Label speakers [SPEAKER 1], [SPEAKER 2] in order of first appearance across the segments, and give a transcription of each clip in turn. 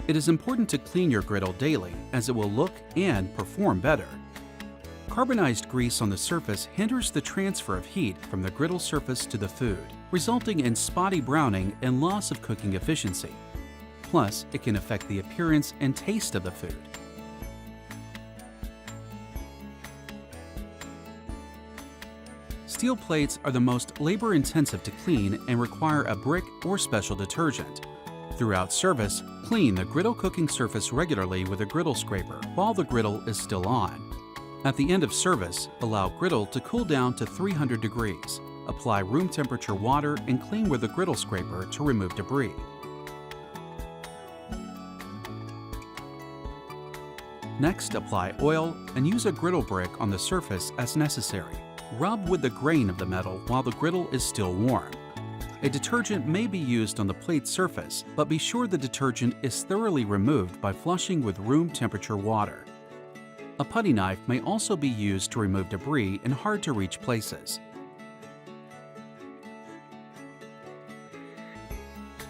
[SPEAKER 1] It is important to clean your griddle daily as it will look and perform better. Carbonized grease on the surface hinders the transfer of heat from the griddle surface to the food, resulting in spotty browning and loss of cooking efficiency. Plus, it can affect the appearance and taste of the food. Steel plates are the most labor-intensive to clean and require a brick or special detergent. Throughout service, clean the griddle cooking surface regularly with a griddle scraper while the griddle is still on. At the end of service, allow griddle to cool down to 300 degrees. Apply room temperature water and clean with a griddle scraper to remove debris. Next, apply oil and use a griddle brick on the surface as necessary. Rub with the grain of the metal while the griddle is still warm. A detergent may be used on the plate surface, but be sure the detergent is thoroughly removed by flushing with room temperature water. A putty knife may also be used to remove debris in hard-to-reach places.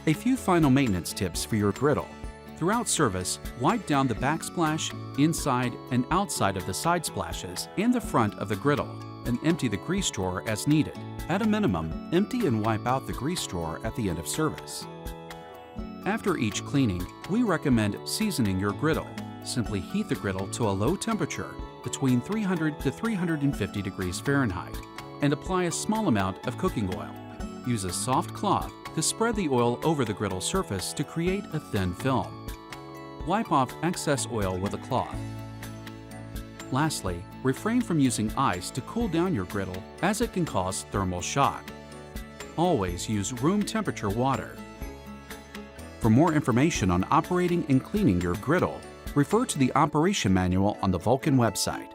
[SPEAKER 1] A few final maintenance tips for your griddle. Throughout service, wipe down the backsplash, inside and outside of the side splashes, and the front of the griddle, and empty the grease drawer as needed. At a minimum, empty and wipe out the grease drawer at the end of service. After each cleaning, we recommend seasoning your griddle. Simply heat the griddle to a low temperature, between 300 to 350 degrees Fahrenheit, and apply a small amount of cooking oil. Use a soft cloth to spread the oil over the griddle surface to create a thin film. Wipe off excess oil with a cloth. Lastly, refrain from using ice to cool down your griddle as it can cause thermal shock. Always use room temperature water. For more information on operating and cleaning your griddle, refer to the operation manual on the Vulcan website.